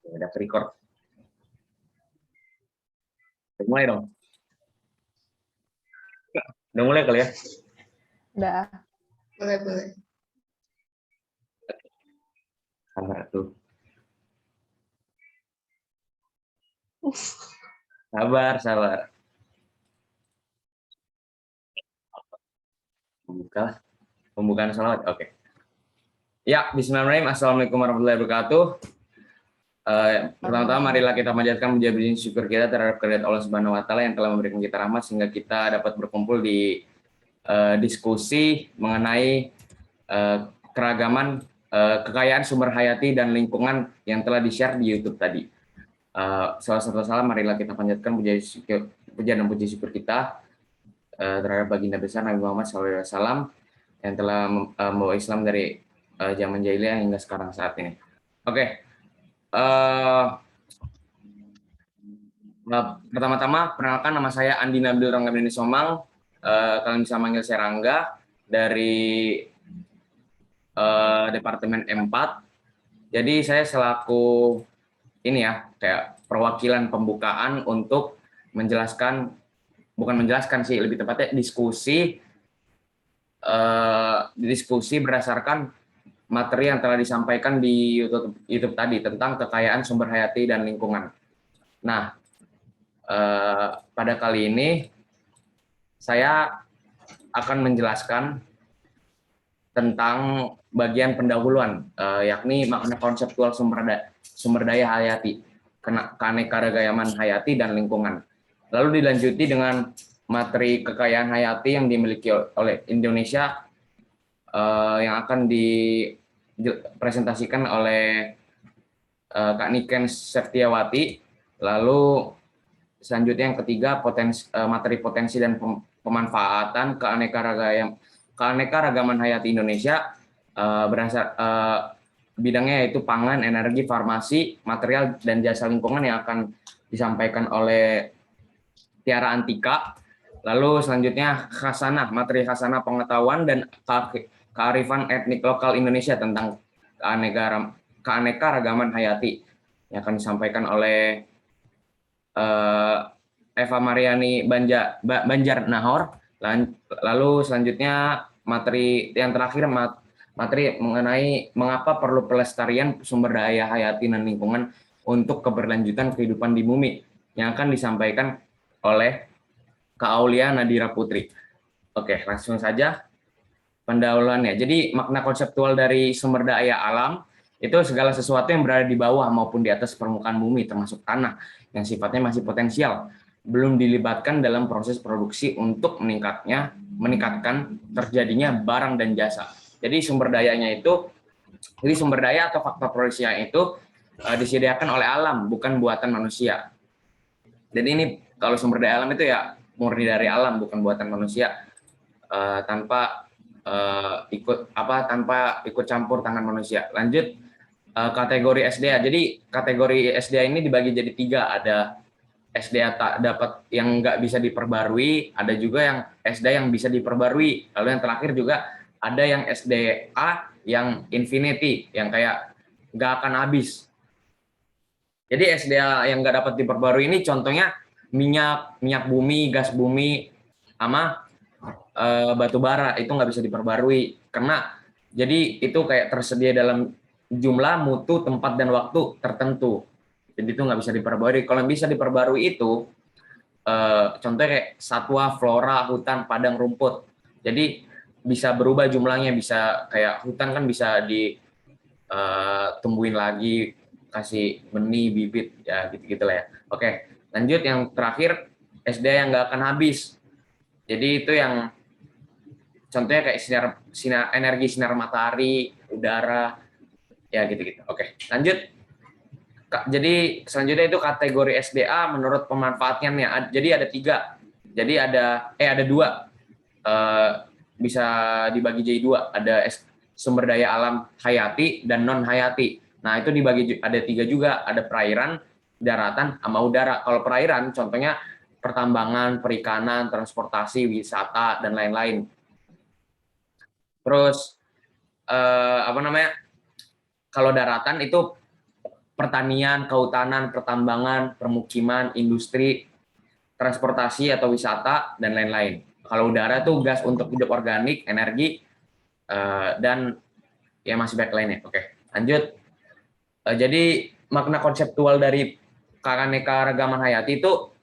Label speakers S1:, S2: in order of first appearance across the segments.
S1: Udah record. Mulai dong. Udah mulai kali ya?
S2: Udah.
S3: Boleh.
S1: Sabar tuh. Sabar. Pembukaan salawat. Oke. Ya, bismillahirrahmanirrahim. Assalamualaikum warahmatullahi wabarakatuh. Pertama-tama marilah kita panjatkan puji syukur kita terhadap kehadirat Allah Subhanahu wa taala yang telah memberikan kita rahmat sehingga kita dapat berkumpul di diskusi mengenai keragaman kekayaan sumber hayati dan lingkungan yang telah di-share di YouTube tadi. Salam, marilah kita panjatkan pujian dan puji syukur kita terhadap baginda besar Nabi Muhammad SAW yang telah membawa Islam dari zaman jahiliyah hingga sekarang saat ini. Oke. Pertama-tama perkenalkan, nama saya Andi Nabil Ranggamdeni Somang. Kalian bisa manggil saya Rangga dari Departemen M4. Jadi saya selaku ini ya, kayak perwakilan pembukaan untuk menjelaskan, bukan menjelaskan sih, lebih tepatnya diskusi berdasarkan materi yang telah disampaikan di YouTube tadi tentang kekayaan sumber hayati dan lingkungan. Nah, pada kali ini saya akan menjelaskan tentang bagian pendahuluan, yakni makna konseptual sumber daya hayati, keanekaragaman hayati dan lingkungan. Lalu dilanjuti dengan materi kekayaan hayati yang dimiliki oleh Indonesia yang akan dipresentasikan oleh Kak Niken Septiawati. Lalu selanjutnya yang ketiga, materi potensi dan pemanfaatan keanekaragaman hayati Indonesia bidangnya yaitu pangan, energi, farmasi, material, dan jasa lingkungan yang akan disampaikan oleh Tiara Antika. Lalu selanjutnya materi khasanah pengetahuan dan kearifan etnik lokal Indonesia tentang keanekaragaman hayati yang akan disampaikan oleh Eva Mariani Banjar Nahor. Lalu selanjutnya materi yang terakhir, materi mengenai mengapa perlu pelestarian sumber daya hayati dan lingkungan untuk keberlanjutan kehidupan di bumi yang akan disampaikan oleh Kak Aulia Nadira Putri. Oke, langsung saja pendahuluannya. Jadi makna konseptual dari sumber daya alam itu segala sesuatu yang berada di bawah maupun di atas permukaan bumi, termasuk tanah yang sifatnya masih potensial, belum dilibatkan dalam proses produksi untuk meningkatkan terjadinya barang dan jasa. Jadi sumber daya atau faktor produksinya itu disediakan oleh alam, bukan buatan manusia. Jadi ini kalau sumber daya alam itu ya murni dari alam, bukan buatan manusia, tanpa ikut campur tangan manusia. Lanjut, kategori SDA. Jadi kategori SDA ini dibagi jadi 3. Ada SDA tak dapat yang nggak bisa diperbarui, ada juga yang SDA yang bisa diperbarui. Lalu yang terakhir juga ada yang SDA yang infinity, yang kayak nggak akan habis. Jadi SDA yang nggak dapat diperbarui ini contohnya minyak bumi, gas bumi, sama batu bara, itu nggak bisa diperbarui karena jadi itu kayak tersedia dalam jumlah, mutu, tempat, dan waktu tertentu. Jadi itu nggak bisa diperbarui. Kalau yang bisa diperbarui itu contohnya kayak satwa, flora, hutan, padang rumput. Jadi bisa berubah jumlahnya, bisa kayak hutan kan bisa ditumbuhin lagi, kasih benih, bibit, ya gitu-gitu lah ya. Oke, lanjut yang terakhir, SDA yang nggak akan habis. Jadi itu yang contohnya kayak energi sinar matahari, udara, ya gitu-gitu. Oke, lanjut. Jadi selanjutnya itu kategori SDA menurut pemanfaatannya. Jadi ada 3. Jadi ada 2. Bisa dibagi jadi 2. Ada sumber daya alam hayati dan non hayati. Nah, itu dibagi ada 3 juga. Ada perairan, daratan, sama udara. Kalau perairan contohnya pertambangan, perikanan, transportasi, wisata, dan lain-lain. Terus kalau daratan itu pertanian, kehutanan, pertambangan, permukiman, industri, transportasi atau wisata, dan lain-lain. Kalau udara tuh gas untuk hidup organik, energi, dan ya masih banyak lainnya. Oke, lanjut. Jadi makna konseptual dari keanekaragaman hayati itu,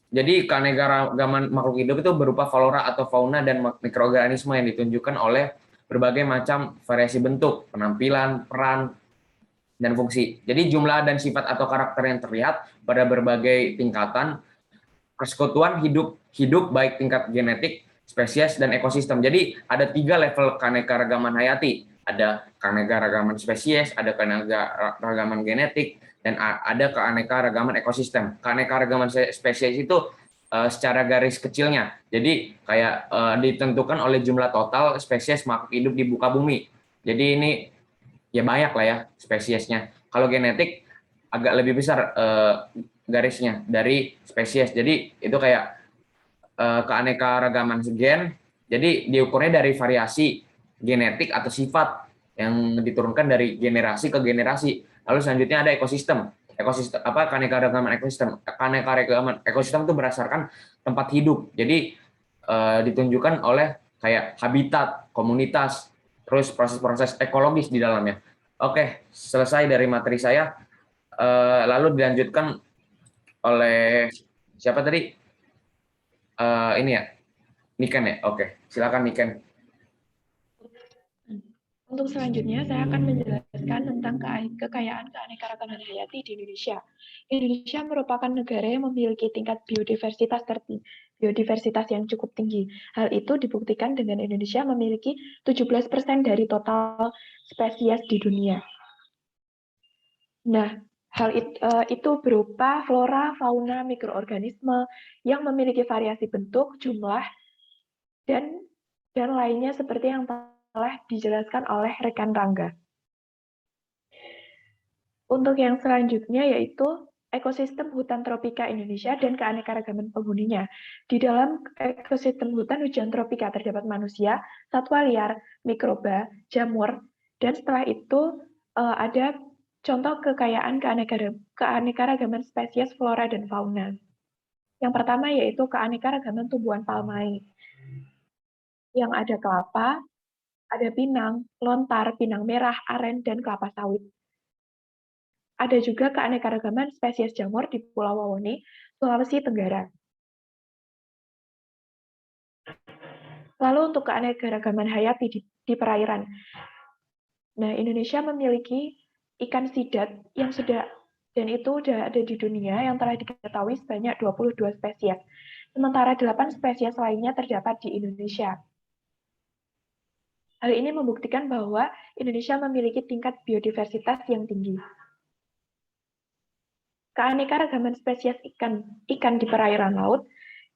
S1: jadi keanekaragaman makhluk hidup itu berupa flora atau fauna dan mikroorganisme yang ditunjukkan oleh berbagai macam variasi bentuk, penampilan, peran, dan fungsi. Jadi jumlah dan sifat atau karakter yang terlihat pada berbagai tingkatan persekutuan hidup baik tingkat genetik, spesies, dan ekosistem. Jadi ada 3 level keanekaragaman hayati. Ada keanekaragaman spesies, ada keanekaragaman genetik, dan ada keanekaragaman ekosistem. Keanekaragaman spesies itu secara garis kecilnya. Jadi kayak ditentukan oleh jumlah total spesies makhluk hidup di muka bumi. Jadi ini ya banyak lah ya spesiesnya. Kalau genetik agak lebih besar garisnya dari spesies. Jadi itu kayak keanekaragaman gen. Jadi diukurnya dari variasi genetik atau sifat yang diturunkan dari generasi ke generasi. Lalu selanjutnya ada ekosistem. Ekosistem apa keanekaragaman ekosistem? Keanekaragaman ekosistem itu berdasarkan tempat hidup. Jadi ditunjukkan oleh kayak habitat, komunitas, terus proses-proses ekologis di dalamnya. Oke, selesai dari materi saya. Lalu dilanjutkan oleh siapa tadi? Ini ya, Niken ya. Oke, silakan Niken.
S2: Untuk selanjutnya, saya akan menjelaskan tentang kekayaan keanekaragaman hayati di Indonesia. Indonesia merupakan negara yang memiliki tingkat biodiversitas yang cukup tinggi. Hal itu dibuktikan dengan Indonesia memiliki 17% dari total spesies di dunia. Nah, hal itu berupa flora, fauna, mikroorganisme yang memiliki variasi bentuk, jumlah, dan lainnya seperti yang telah dijelaskan oleh rekan Rangga. Untuk yang selanjutnya yaitu ekosistem hutan tropika Indonesia dan keanekaragaman penghuninya. Di dalam ekosistem hutan hujan tropika terdapat manusia, satwa liar, mikroba, jamur, dan setelah itu ada contoh kekayaan keanekaragaman spesies flora dan fauna. Yang pertama yaitu keanekaragaman tumbuhan palmai. Yang ada kelapa, ada pinang, lontar, pinang merah, aren, dan kelapa sawit. Ada juga keanekaragaman spesies jamur di Pulau Wawone, Sulawesi Tenggara. Lalu untuk keanekaragaman hayati di perairan. Nah, Indonesia memiliki ikan sidat yang dan itu sudah ada di dunia yang telah diketahui sebanyak 22 spesies. Sementara 8 spesies lainnya terdapat di Indonesia. Hal ini membuktikan bahwa Indonesia memiliki tingkat biodiversitas yang tinggi. Keanekaragaman spesies ikan di perairan laut,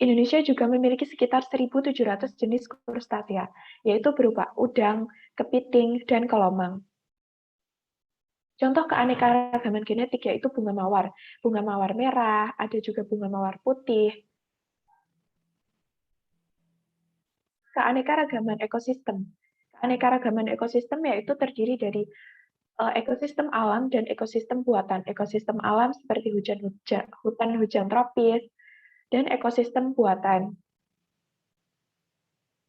S2: Indonesia juga memiliki sekitar 1.700 jenis krustasea, yaitu berupa udang, kepiting, dan kelomang. Contoh keanekaragaman genetik yaitu bunga mawar merah, ada juga bunga mawar putih. Keanekaragaman ekosistem yaitu terdiri dari ekosistem alam dan ekosistem buatan. Ekosistem alam seperti hutan hujan tropis, dan ekosistem buatan.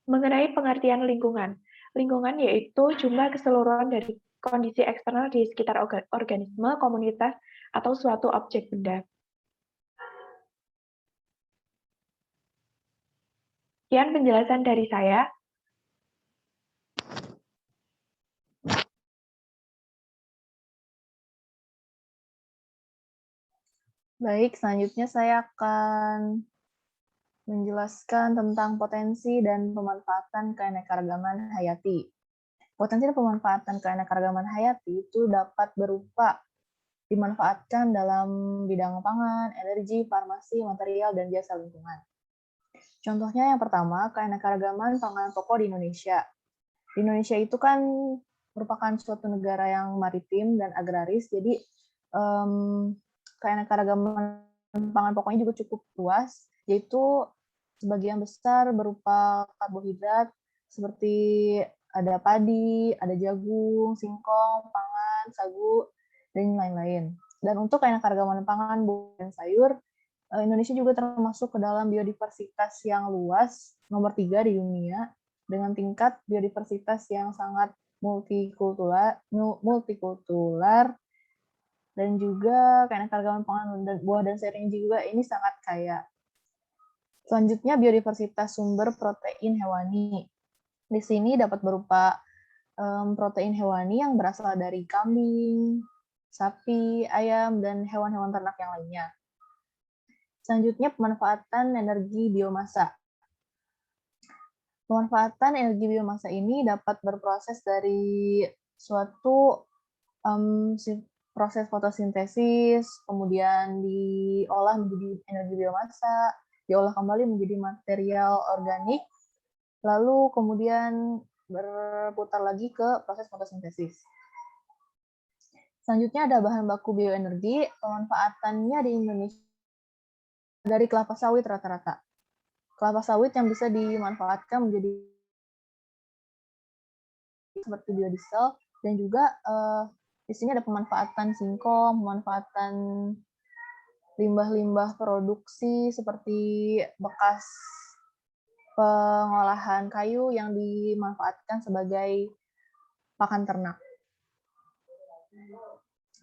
S2: Mengenai pengertian lingkungan. Lingkungan yaitu jumlah keseluruhan dari kondisi eksternal di sekitar organisme, komunitas, atau suatu objek benda. Sekian penjelasan dari saya.
S3: Baik, selanjutnya saya akan menjelaskan tentang potensi dan pemanfaatan keanekaragaman hayati. Potensi dan pemanfaatan keanekaragaman hayati itu dapat berupa dimanfaatkan dalam bidang pangan, energi, farmasi, material, dan jasa lingkungan. Contohnya yang pertama, keanekaragaman pangan pokok di Indonesia. Di Indonesia itu kan merupakan suatu negara yang maritim dan agraris, jadi keanekaragaman pangan pokoknya juga cukup luas, yaitu sebagian besar berupa karbohidrat seperti ada padi, ada jagung, singkong, pangan, sagu, dan lain-lain. Dan untuk keanekaragaman pangan, buah, dan sayur, Indonesia juga termasuk ke dalam biodiversitas yang luas, nomor 3 di dunia, dengan tingkat biodiversitas yang sangat multikultural, dan juga keanekaragaman pangan dan buah dan sayurnya juga ini sangat kaya. Selanjutnya, biodiversitas sumber protein hewani. Di sini dapat berupa protein hewani yang berasal dari kambing, sapi, ayam, dan hewan-hewan ternak yang lainnya. Selanjutnya, pemanfaatan energi biomasa. Pemanfaatan energi biomasa ini dapat berproses dari suatu proses fotosintesis, kemudian diolah menjadi energi biomasa, diolah kembali menjadi material organik, lalu kemudian berputar lagi ke proses fotosintesis. Selanjutnya ada bahan baku bioenergi, pemanfaatannya di Indonesia dari kelapa sawit rata-rata. Kelapa sawit yang bisa dimanfaatkan menjadi seperti biodiesel, dan juga di sini ada pemanfaatan singkong, pemanfaatan limbah-limbah produksi seperti bekas pengolahan kayu yang dimanfaatkan sebagai pakan ternak.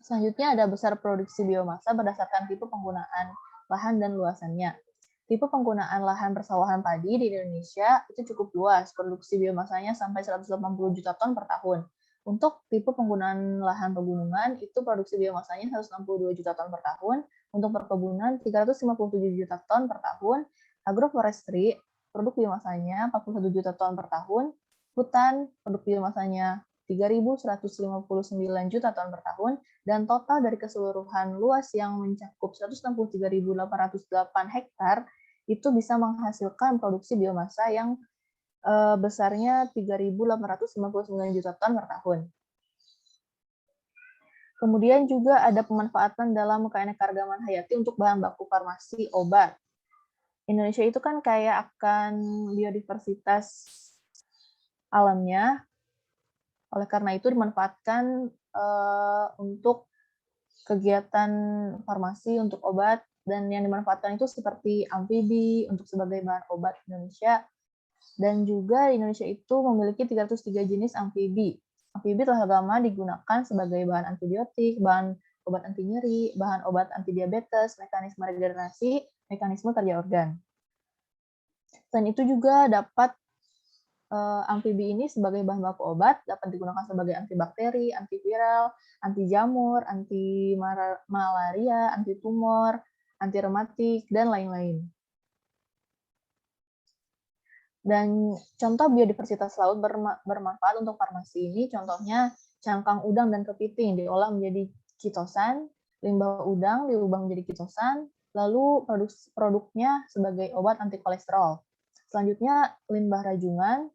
S3: Selanjutnya ada besar produksi biomasa berdasarkan tipe penggunaan lahan dan luasannya. Tipe penggunaan lahan persawahan padi di Indonesia itu cukup luas, produksi biomasanya sampai 180 juta ton per tahun. Untuk tipe penggunaan lahan pegunungan itu produksi biomasanya 162 juta ton per tahun, untuk perkebunan 357 juta ton per tahun, agroforestry produk biomasanya 41 juta ton per tahun, hutan produk biomasanya 3.159 juta ton per tahun, dan total dari keseluruhan luas yang mencakup 163.808 hektar itu bisa menghasilkan produksi biomasa yang besarnya 3.859 juta ton per tahun. Kemudian juga ada pemanfaatan dalam keanekaragaman hayati untuk bahan baku farmasi obat. Indonesia itu kan kaya akan biodiversitas alamnya, oleh karena itu dimanfaatkan untuk kegiatan farmasi untuk obat, dan yang dimanfaatkan itu seperti amfibi untuk sebagai bahan obat Indonesia, dan juga Indonesia itu memiliki 303 jenis amfibi. Amfibi telah lama digunakan sebagai bahan antibiotik, bahan obat anti nyeri, bahan obat anti diabetes, mekanisme regenerasi, mekanisme kerja organ. Selain itu juga dapat amfibi ini sebagai bahan baku obat dapat digunakan sebagai antibakteri, antiviral, anti jamur, anti malaria, anti tumor, anti rematik, dan lain-lain. Dan contoh biodiversitas laut bermanfaat untuk farmasi ini, contohnya cangkang udang dan kepiting diolah menjadi kitosan, limbah udang diubah menjadi kitosan, lalu produknya sebagai obat anti kolesterol. Selanjutnya limbah rajungan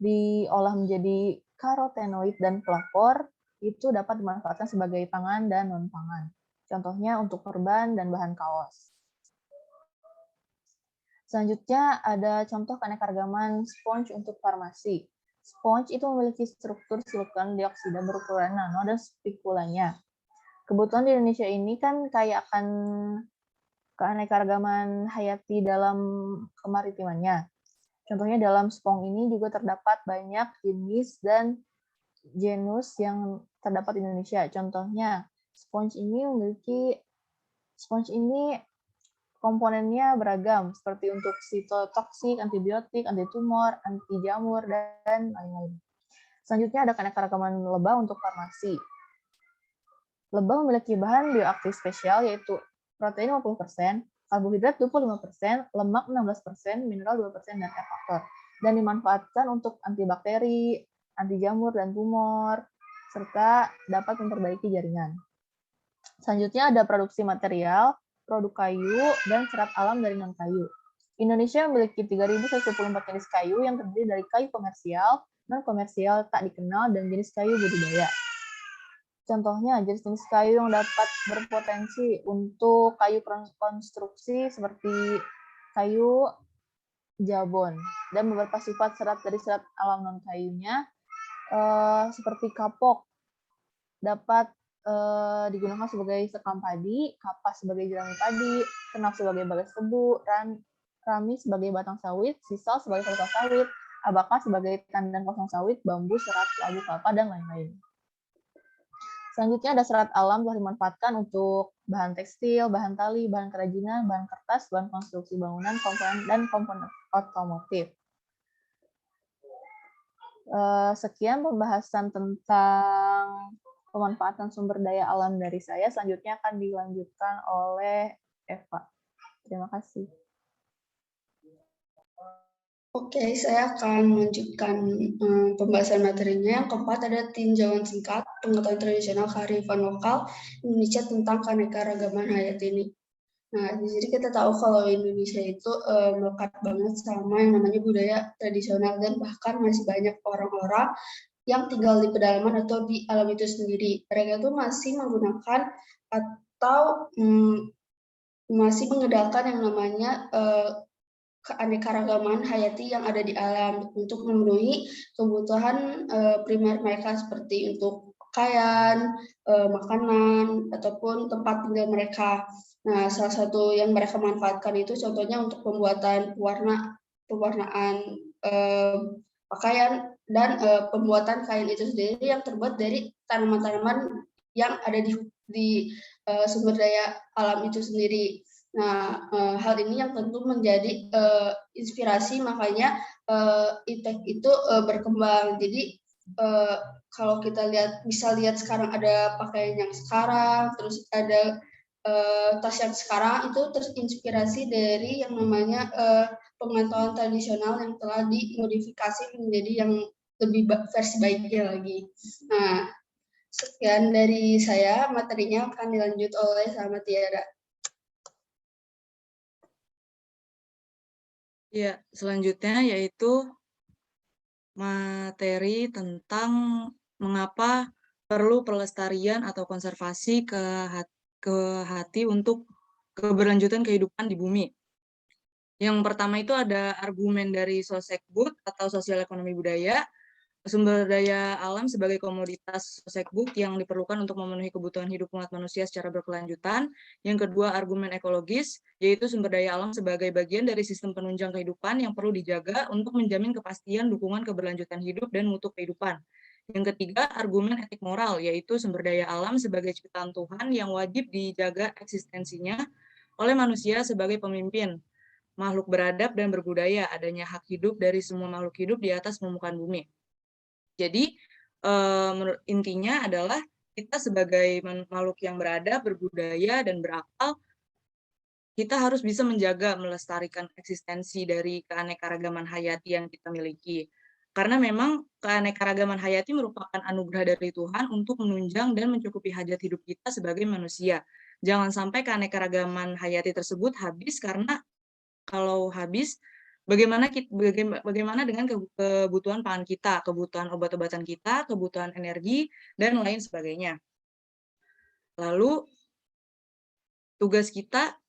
S3: diolah menjadi karotenoid dan flavor, itu dapat dimanfaatkan sebagai pangan dan non-pangan. Contohnya untuk perban dan bahan kaos. Selanjutnya ada contoh keanekaragaman sponge untuk farmasi. Sponge itu memiliki struktur silikon dioksida berukuran nano dan spikulanya. Kebetulan di Indonesia ini kan kaya akan keanekaragaman hayati dalam kemaritimannya. Contohnya dalam spong ini juga terdapat banyak jenis dan genus yang terdapat di Indonesia. Contohnya, sponge ini komponennya beragam, seperti untuk sitotoksik, antibiotik, anti tumor, anti jamur, dan lain-lain. Selanjutnya ada keanekaragaman lebah untuk farmasi. Lebah memiliki bahan bioaktif spesial, yaitu protein 50%, karbohidrat 25%, lemak 16%, mineral 2%, dan F faktor. Dan dimanfaatkan untuk antibakteri, anti jamur dan tumor, serta dapat memperbaiki jaringan. Selanjutnya ada produksi material, produk kayu, dan serat alam dari non-kayu. Indonesia memiliki 3.124 jenis kayu yang terdiri dari kayu komersial, non-komersial, tak dikenal, dan jenis kayu budidaya. Contohnya, jenis-jenis kayu yang dapat berpotensi untuk kayu konstruksi seperti kayu jabon, dan beberapa sifat serat dari serat alam non-kayunya seperti kapok dapat digunakan sebagai sekam padi, kapas sebagai jerami padi, kenaf sebagai bagas tebu, rami sebagai batang sawit, sisal sebagai follikel sawit, abaka sebagai tandan kosong sawit, bambu, serat, labu kelapa, dan lain-lain. Selanjutnya ada serat alam telah dimanfaatkan untuk bahan tekstil, bahan tali, bahan kerajinan, bahan kertas, bahan konstruksi bangunan, komponen, dan komponen otomotif. Sekian pembahasan tentang pemanfaatan sumber daya alam dari saya. Selanjutnya akan dilanjutkan oleh Eva. Terima kasih.
S4: Oke, saya akan melanjutkan pembahasan materinya. Yang keempat ada tinjauan singkat pengetahuan tradisional kearifan lokal Indonesia tentang keanekaragaman hayati ini. Nah, jadi kita tahu kalau Indonesia itu melekat banget sama yang namanya budaya tradisional dan bahkan masih banyak orang-orang yang tinggal di pedalaman atau di alam itu sendiri. Mereka itu masih menggunakan atau masih mengandalkan yang namanya keanekaragaman hayati yang ada di alam untuk memenuhi kebutuhan primer mereka seperti untuk pakaian, makanan, ataupun tempat tinggal mereka. Nah, salah satu yang mereka manfaatkan itu contohnya untuk pembuatan pewarnaan pakaian dan pembuatan kain itu sendiri yang terbuat dari tanaman-tanaman yang ada di sumber daya alam itu sendiri. Nah, hal ini yang tentu menjadi inspirasi, makanya ITEK itu berkembang. Jadi kalau kita bisa lihat sekarang ada pakaian yang sekarang, terus ada tas yang sekarang, itu terinspirasi dari yang namanya pengetahuan tradisional yang telah dimodifikasi menjadi yang lebih versi baiknya lagi. Nah, sekian dari saya, materinya akan dilanjut oleh sama Tiara.
S5: Ya, selanjutnya yaitu materi tentang mengapa perlu pelestarian atau konservasi ke hati untuk keberlanjutan kehidupan di bumi. Yang pertama itu ada argumen dari Sosekbud atau Sosial Ekonomi Budaya, sumber daya alam sebagai komoditas Sosekbud yang diperlukan untuk memenuhi kebutuhan hidup umat manusia secara berkelanjutan. Yang kedua, argumen ekologis, yaitu sumber daya alam sebagai bagian dari sistem penunjang kehidupan yang perlu dijaga untuk menjamin kepastian dukungan keberlanjutan hidup dan mutu kehidupan. Yang ketiga, argumen etik moral, yaitu sumber daya alam sebagai ciptaan Tuhan yang wajib dijaga eksistensinya oleh manusia sebagai pemimpin, makhluk beradab dan berbudaya, adanya hak hidup dari semua makhluk hidup di atas permukaan bumi. Jadi intinya adalah kita sebagai makhluk yang beradab, berbudaya, dan berakal, kita harus bisa menjaga, melestarikan eksistensi dari keanekaragaman hayati yang kita miliki. Karena memang keanekaragaman hayati merupakan anugerah dari Tuhan untuk menunjang dan mencukupi hajat hidup kita sebagai manusia. Jangan sampai keanekaragaman hayati tersebut habis, karena kalau habis, bagaimana dengan kebutuhan pangan kita, kebutuhan obat-obatan kita, kebutuhan energi, dan lain sebagainya. Lalu tugas kita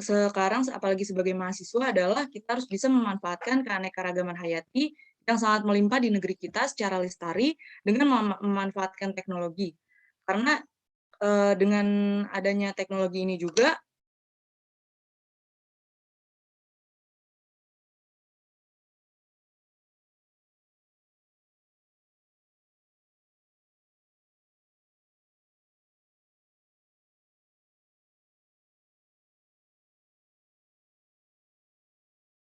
S5: sekarang, apalagi sebagai mahasiswa, adalah kita harus bisa memanfaatkan keanekaragaman hayati yang sangat melimpah di negeri kita secara lestari dengan memanfaatkan teknologi. Karena dengan adanya teknologi ini juga,